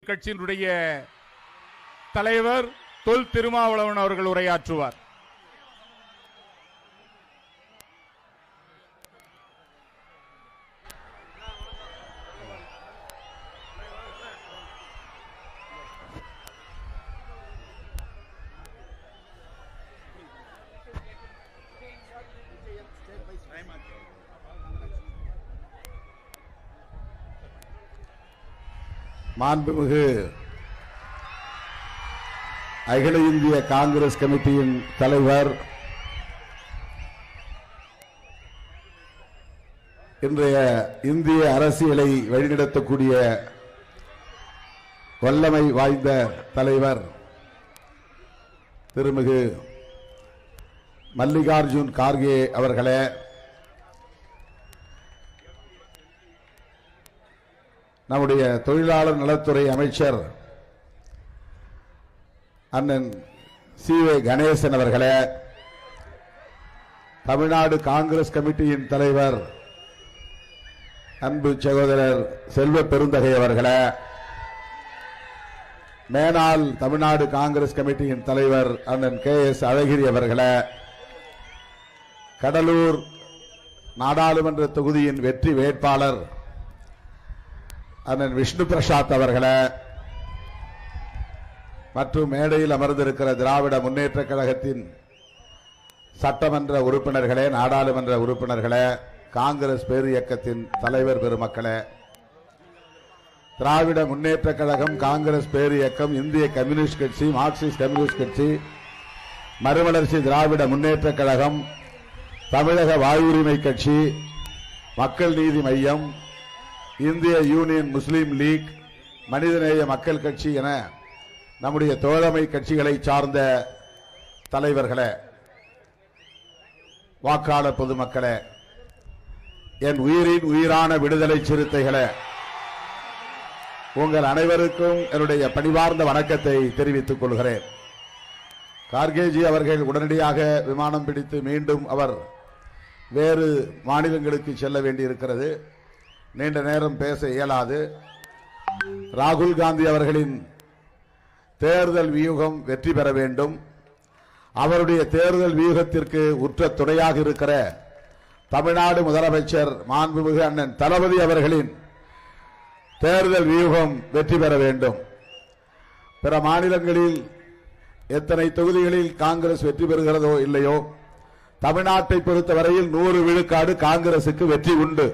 கட்சியினுடைய தலைவர் தொல் திருமாவளவன் அவர்கள் உரையாற்றுவார். மாண்புமிகு அகில இந்திய காங்கிரஸ் கமிட்டியின் தலைவர், இன்றைய இந்திய அரசியலை வழிநடத்தக்கூடிய வல்லமை வாய்ந்த தலைவர் திருமிகு மல்லிகார்ஜுன் கார்கே அவர்களே, நம்முடைய தொழிலாளர் நலத்துறை அமைச்சர் அண்ணன் சி.வே. கணேசன் அவர்களே, தமிழ்நாடு காங்கிரஸ் கமிட்டியின் தலைவர் அன்பு சகோதரர் செல்வ பெருந்தகை அவர்களே, மேனாள் தமிழ்நாடு காங்கிரஸ் கமிட்டியின் தலைவர் அண்ணன் கே.எஸ். அழகிரி அவர்களே, கடலூர் நாடாளுமன்ற தொகுதியின் வெற்றி வேட்பாளர் அண்ணன் விஷ்ணு பிரசாத் அவர்களே, மற்றும் மேடையில் அமர்ந்திருக்கிற திராவிட முன்னேற்ற கழகத்தின் சட்டமன்ற உறுப்பினர்களே, நாடாளுமன்ற உறுப்பினர்களே, காங்கிரஸ் பேரியக்கத்தின் தலைவர் பெருமக்களே, திராவிட முன்னேற்ற கழகம், காங்கிரஸ் பேரியக்கம், இந்திய கம்யூனிஸ்ட் கட்சி, மார்க்சிஸ்ட் கம்யூனிஸ்ட் கட்சி, மறுமலர்ச்சி திராவிட முன்னேற்ற கழகம், தமிழக வாழ்வுரிமை கட்சி, மக்கள் நீதி மையம், இந்திய யூனியன் முஸ்லீம் லீக், மனிதநேய மக்கள் கட்சி என நம்முடைய தோழமை கட்சிகளை சார்ந்த தலைவர்களே, வாக்காளர் பொதுமக்களே, என் உயிரின் உயிரான விடுதலை சிறுத்தைகளே, உங்கள் அனைவருக்கும் என்னுடைய பணிவார்ந்த வணக்கத்தை தெரிவித்துக் கொள்கிறேன். கார்கேஜி அவர்கள் உடனடியாக விமானம் பிடித்து மீண்டும் அவர் வேறு மாநிலங்களுக்கு செல்ல வேண்டியிருக்கிறது. நீண்ட நேரம் பேச இயலாது. ராகுல் காந்தி அவர்களின் தேர்தல் வியூகம் வெற்றி பெற வேண்டும். அவருடைய தேர்தல் வியூகத்திற்கு உற்ற துணையாக இருக்கிற தமிழ்நாடு முதலமைச்சர் மாண்புமிகு அண்ணன் தளபதி அவர்களின் தேர்தல் வியூகம் வெற்றி பெற வேண்டும். பிற மாநிலங்களில் எத்தனை தொகுதிகளில் காங்கிரஸ் வெற்றி பெறுகிறதோ இல்லையோ, தமிழ்நாட்டை பொறுத்தவரையில் 100 விழுக்காடு காங்கிரசுக்கு வெற்றி உண்டு.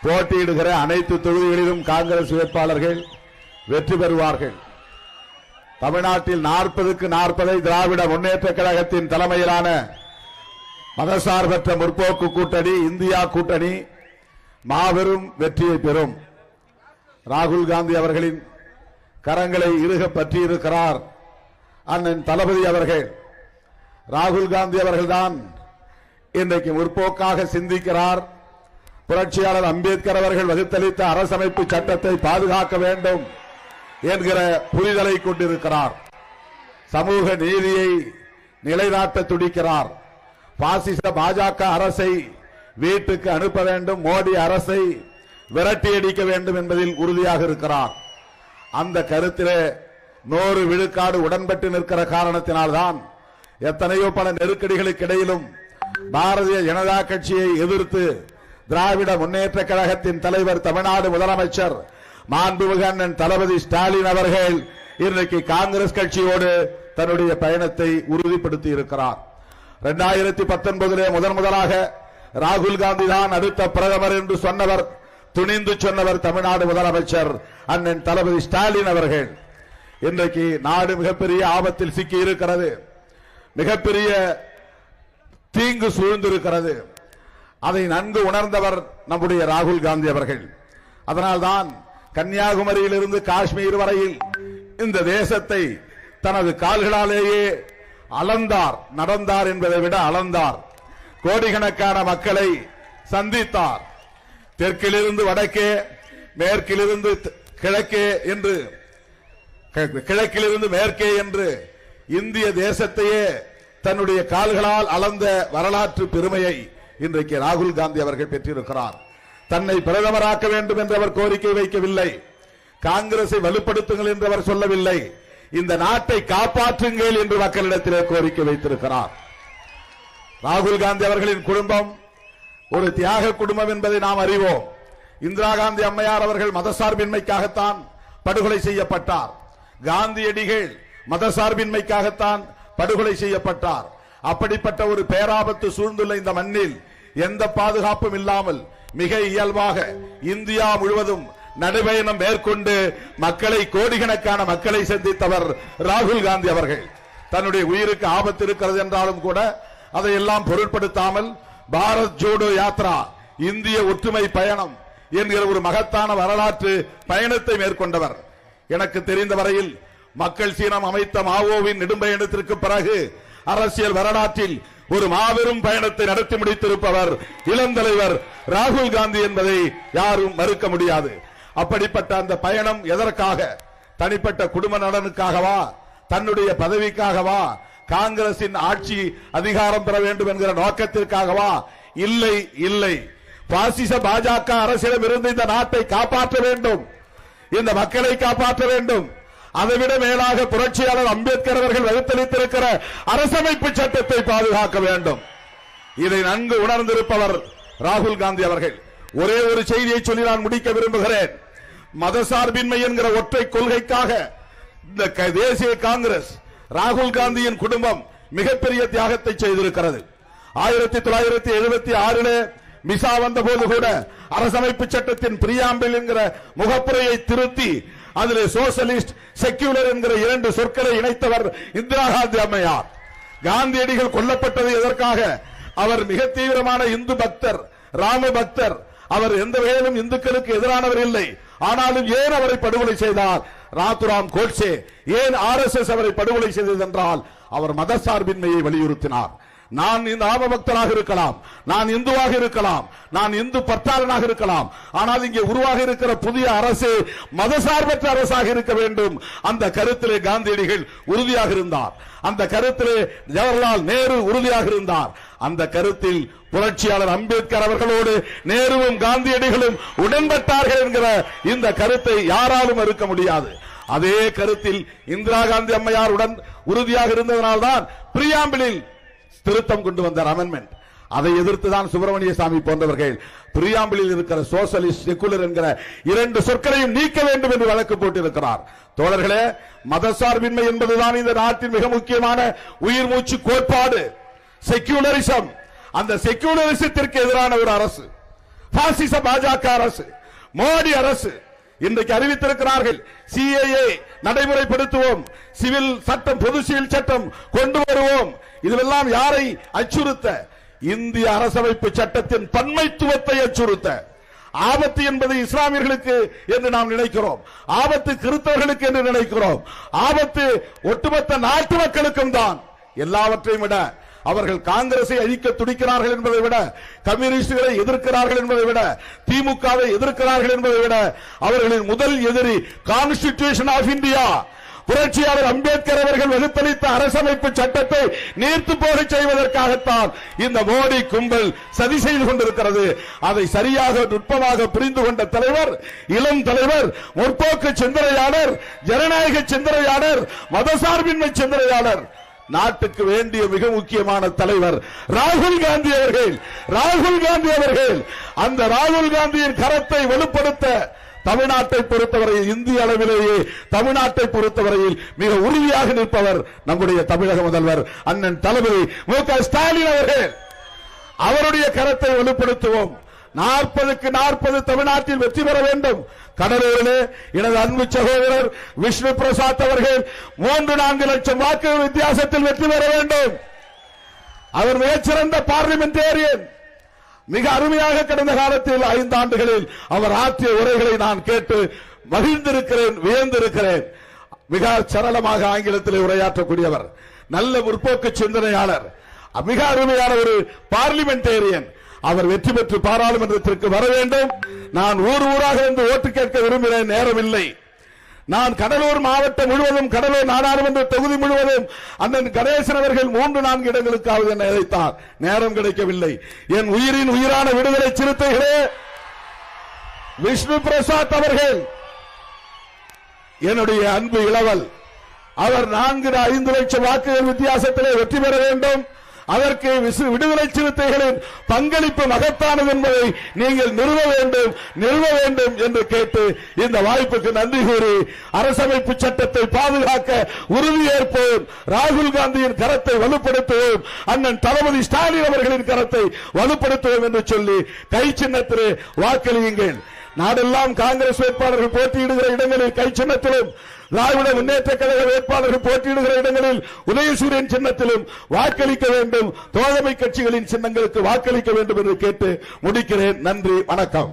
போட்டியிடுகிற அனைத்து தொகுதிகளிலும் காங்கிரஸ் வேட்பாளர்கள் வெற்றி பெறுவார்கள். தமிழ்நாட்டில் 40க்கு 40 திராவிட முன்னேற்ற கழகத்தின் தலைமையிலான மதசார்பற்ற முற்போக்கு கூட்டணி, இந்தியா கூட்டணி மாபெரும் வெற்றியை பெறும். ராகுல் காந்தி அவர்களின் கரங்களை இறுக பற்றியிருக்கிறார் அண்ணன் தளபதி அவர்கள். ராகுல் காந்தி அவர்கள்தான் இன்றைக்கு முற்போக்காக சிந்திக்கிறார். புரட்சியாளர் அம்பேத்கர் அவர்கள் வகுத்தளித்த அரசமைப்பு சட்டத்தை பாதுகாக்க வேண்டும் என்கிற புரிதலை கொண்டிருக்கிறார். சமூக நீதியை நிலைநாட்ட துடிக்கிறார். பாசிச பாஜக அரசை வீட்டுக்கு அனுப்ப வேண்டும், மோடி அரசை விரட்டியடிக்க வேண்டும் என்பதில் உறுதியாக இருக்கிறார். அந்த கருத்திலே 100 விழுக்காடு உடன்பட்டு நிற்கிற காரணத்தினால்தான் எத்தனையோ பல நெருக்கடிகளுக்கு இடையிலும் பாரதிய ஜனதா கட்சியை எதிர்த்து திராவிட முன்னேற்ற கழகத்தின் தலைவர், தமிழ்நாடு முதலமைச்சர் மாண்புமிகு அண்ணன் தளபதி ஸ்டாலின் அவர்கள் இன்றைக்கு காங்கிரஸ் கட்சியோடு தன்னுடைய பயணத்தை உறுதிப்படுத்தி இருக்கிறார். 2019 முதலாக ராகுல் காந்தி தான் அடுத்த பிரதமர் என்று சொன்னவர், துணிந்து சொன்னவர் தமிழ்நாடு முதலமைச்சர் அண்ணன் தளபதி ஸ்டாலின் அவர்கள். இன்றைக்கு நாடு மிகப்பெரிய ஆபத்தில் சிக்கி இருக்கிறது. மிகப்பெரிய தீங்கு சூழ்ந்திருக்கிறது. அதை நன்கு உணர்ந்தவர் நம்முடைய ராகுல் காந்தி அவர்கள். அதனால்தான் கன்னியாகுமரியிலிருந்து காஷ்மீர் வரையில் இந்த தேசத்தை தனது கால்களாலேயே அளந்தார். நடந்தார் என்பதை விட அளந்தார். கோடிக்கணக்கான மக்களை சந்தித்தார். தெற்கிலிருந்து வடக்கே, மேற்கிலிருந்து கிழக்கே என்று, கிழக்கிலிருந்து மேற்கே என்று இந்திய தேசத்தையே தன்னுடைய கால்களால் அளந்த வரலாற்று பெருமையை இன்றைக்கு ராகுல் காந்தி அவர்கள் பெற்றிருக்கிறார். தன்னை பிரதமராக்க வேண்டும் என்று அவர் கோரிக்கை வைக்கவில்லை. காங்கிரஸை வலுப்படுத்துங்கள் என்று அவர் சொல்லவில்லை, இந்த நாட்டை காப்பாற்றுங்கள் என்று மக்களிடத்திலே கோரிக்கை வைத்திருக்கிறார். ராகுல் காந்தி அவர்களின் குடும்பம் ஒரு தியாக குடும்பம் என்பதை நாம் அறிவோம். இந்திரா காந்தி அம்மையார் அவர்கள் மதசார்பின்மைக்காகத்தான் படுகொலை செய்யப்பட்டார். காந்தியடிகள் மதசார்பின்மைக்காகத்தான் படுகொலை செய்யப்பட்டார். அப்படிப்பட்ட ஒரு பேராபத்து சூழ்ந்துள்ள இந்த மண்ணில் எந்த பாதுகாப்பும் இல்லாமல் மிக இயல்பாக இந்தியா முழுவதும் நடைபயணம் மேற்கொண்டு மக்களை, கோடிக்கணக்கான மக்களை சந்தித்தவர் ராகுல் காந்தி அவர்கள். தன்னுடைய உயிருக்கு ஆபத்து இருக்கிறது என்றாலும் கூட அதையெல்லாம் பொருட்படுத்தாமல் பாரத் ஜோடோ யாத்ரா, இந்திய ஒற்றுமை பயணம் என்கிற ஒரு மகத்தான வரலாற்று பயணத்தை மேற்கொண்டவர். எனக்கு தெரிந்த வரையில் மக்கள் சீனம் அமைத்த மாவோவின் நெடும்பயணத்திற்கு பிறகு அரசியல் வரலாற்றில் ஒரு மாபெரும் பயணத்தை நடத்தி முடித்திருப்பவர் இளம் தலைவர் ராகுல் காந்தி என்பதை யாரும் மறுக்க முடியாது. அப்படிப்பட்ட அந்த பயணம் எதற்காக? தனிப்பட்ட குடும்ப நலனுக்காகவா? தன்னுடைய பதவிக்காகவா? காங்கிரசின் ஆட்சி அதிகாரம் பெற வேண்டும் என்கிற நோக்கத்திற்காகவா? இல்லை, இல்லை. பாசிச பாஜக அரசிடம் இருந்து இந்த நாட்டை காப்பாற்ற வேண்டும், இந்த மக்களை காப்பாற்ற வேண்டும். அதைவிட மேலாக புரட்சியாளர் அம்பேத்கர் அவர்கள் வகுத்தளித்திருக்கிற அரசமைப்பு சட்டத்தை பாதுகாக்க வேண்டும். இதை நன்கு உணர்ந்திருப்பவர் ராகுல் காந்தி அவர்கள். ஒரே ஒரு செய்தியை சொல்லி நான் முடிக்க விரும்புகிறேன். மதசார்பின்மை என்கிற ஒற்றை கொள்கைக்காக இந்த தேசிய காங்கிரஸ், ராகுல் காந்தியின் குடும்பம் மிகப்பெரிய தியாகத்தை செய்திருக்கிறது. 1976 மிசா வந்த போது கூட அரசமைப்பு சட்டத்தின் பிரியாம்பிள் என்கிற முகப்புரையை திருத்தி அதிலே சோசலிஸ்ட், செக்யூலர் என்கிற 2 சொற்களை இணைத்தவர் இந்திரா காந்தி அம்மையார். காந்தியடிகள் கொல்லப்பட்டது எதற்காக? அவர் மிக தீவிரமான இந்து பக்தர், ராம பக்தர். அவர் எந்த வகையிலும் இந்துக்களுக்கு எதிரானவர் இல்லை. ஆனாலும் ஏன் அவரை படுகொலை செய்தார்? நாத்துராம் கோட்சே ஏன் RSS அவரை படுகொலை செய்தது என்றால் அவர் மதசார்பின்மையை வலியுறுத்தினார். நான் இந்த ராம பக்தராக இருக்கலாம், நான் இந்துவாக இருக்கலாம், நான் இந்து பற்றாளனாக இருக்கலாம், ஆனால் இங்கே உருவாக இருக்கிற புதிய அரசு மதசார்பற்ற அரசாக இருக்க வேண்டும். அந்த கருத்திலே காந்தியடிகள் உறுதியாக இருந்தார். அந்த கருத்திலே ஜவஹர்லால் நேரு உறுதியாக இருந்தார். அந்த கருத்தில் புரட்சியாளர் அம்பேத்கர் அவர்களோடு நேருவும் காந்தியடிகளும் உடன்பட்டார்கள் என்கிற இந்த கருத்தை யாராலும் மறுக்க முடியாது. அதே கருத்தில் இந்திரா காந்தி அம்மையாருடன் உறுதியாக இருந்ததனால்தான் பிரியாம்பிளில் திருத்தம் கொண்டு வந்தார், அமெண்ட்மெண்ட். அதை எதிர்த்துதான் சுப்பிரமணிய சாமி போன்றவர்கள் பிரியாம்பிளில் இருக்கிற சோசலிஸ்ட், செக்குலர் என்கிற 2 சொற்களையும் நீக்க வேண்டும் என்று வழக்கு போட்டிருக்கிறார். தோழர்களே, மதசார்பின்மை என்பதுதான் இந்த நாட்டின் மிக முக்கியமான உயிர் மூச்சு கோட்பாடு. செக்யூலரிசம், அந்த செக்யூலரிசத்திற்கு எதிரான ஒரு அரசு பாசிச பாஜக அரசு, மோடி அரசு இன்றைக்கு அறிவித்திருக்கிறார்கள். CAA நடைமுறைப்படுத்துவோம், சிவில் சட்டம், பொது சிவில் சட்டம் கொண்டு வருவோம். இதுவெல்லாம் யாரை அச்சுறுத்த? இந்திய அரசமைப்பு சட்டத்தின் பன்மைத்துவத்தை அச்சுறுத்த. ஆபத்து என்பது இஸ்லாமியர்களுக்கு என்று நாம் நினைக்கிறோம், ஆபத்து கிறிஸ்தவர்களுக்கு என்று நினைக்கிறோம், ஆபத்து ஒட்டுமொத்த நாட்டு மக்களுக்கும் தான். எல்லாவற்றையும் விட அவர்கள் காங்கிரஸை அழிக்க துடிக்கிறார்கள் என்பதை விட, கம்யூனிஸ்டுகளை எதிர்க்கிறார்கள் என்பதை விட, திமுகவை எதிர்க்கிறார்கள் என்பதை விட, அவர்களின் முதல் எதிரி கான்ஸ்டிடியூஷன் ஆஃப் இந்தியா, புரட்சியாளர் அம்பேத்கர் அவர்கள் வகுத்தளித்த அரசமைப்பு சட்டத்தை நீர்த்து போக செய்வதற்காகத்தான் இந்த மோடி கும்பல் சதி செய்து கொண்டிருக்கிறது. அதை சரியாக நுட்பமாக புரிந்து கொண்ட தலைவர், இளம் தலைவர், முற்போக்கு சிந்தனையாளர், ஜனநாயக சிந்தனையாளர், மதசார்பின்மை சிந்தனையாளர், நாட்டுக்கு வேண்டிய மிக முக்கியமான தலைவர் ராகுல் காந்தி அவர்கள். ராகுல் காந்தி அவர்கள் அந்த ராகுல் காந்தியின் கரத்தை வலுப்படுத்த தமிழ்நாட்டை பொறுத்தவரையில், இந்திய அளவிலேயே தமிழ்நாட்டை பொறுத்தவரையில் மிக உறுதியாக நிற்பவர் நம்முடைய தமிழக முதல்வர் அண்ணன் தளபதி மு.க. ஸ்டாலின் அவர்கள். அவருடைய கரத்தை வலுப்படுத்துவோம். 40க்கு 40 தமிழ்நாட்டில் வெற்றி பெற வேண்டும். கடலூரிலே எனது அன்பு சகோதரர் விஷ்ணு பிரசாத் அவர்கள் 3-4 லட்சம் வாக்குகள் வித்தியாசத்தில் வெற்றி பெற வேண்டும். அவர் மிகச்சிறந்த பார்லிமெண்டேரியன். மிக அருமையாக கடந்த காலத்தில் 5 ஆண்டுகளில் அவர் ஆற்றிய உரைகளை நான் கேட்டு மகிழ்ந்திருக்கிறேன், வியந்திருக்கிறேன். மிக சரளமாக ஆங்கிலத்தில் உரையாற்றக்கூடியவர், நல்ல முற்போக்கு சிந்தனையாளர், மிக அருமையான ஒரு பார்லிமெண்டேரியன். அவர் வெற்றி பெற்று பாராளுமன்றத்திற்கு வர வேண்டும். நான் ஊர் ஊராக வந்து ஓட்டு கேட்க விரும்பினேன், நேரம் இல்லை. நான் கடலூர் மாவட்டம் முழுவதும், கடலூர் நாடாளுமன்ற தொகுதி முழுவதும் அண்ணன் கணேசன் அவர்கள் 3-4 இடங்களுக்காவது என்னை அழைத்தார், நேரம் கிடைக்கவில்லை. என் உயிரின் உயிரான விடுதலை சிறுத்தைகளே, விஷ்ணு பிரசாத் அவர்கள் என்னுடைய அன்பு இளவல் அவர் 4-5 லட்சம் வாக்குகள் வித்தியாசத்திலே வெற்றி பெற வேண்டும். அதற்கு விடுதலை சிறுத்தைகளின் பங்களிப்பு மகத்தானது என்பதை நீங்கள் நிறுவ வேண்டும் என்று கேட்டு இந்த வாய்ப்புக்கு நன்றி கூறி அரசமைப்பு சட்டத்தை பாதுகாக்க உறுதியேற்போம். ராகுல் காந்தியின் கரத்தை வலுப்படுத்துவோம். அண்ணன் தளபதி ஸ்டாலின் அவர்களின் கரத்தை வலுப்படுத்துவோம் என்று சொல்லி கை சின்னத்திலே வாக்களியுங்கள். நாடெல்லாம் காங்கிரஸ் வேட்பாளர்கள் போட்டியிடுகிற இடங்களில் கை சின்னத்திலும், திராவிட முன்னேற்ற கழக வேட்பாளர்கள் போட்டியிடுகிற இடங்களில் உதயசூரியன் சின்னத்திலும் வாக்களிக்க வேண்டும். தோழமை கட்சிகளின் சின்னங்களுக்கு வாக்களிக்க வேண்டும் என்று கேட்டு முடிக்கிறேன். நன்றி, வணக்கம்.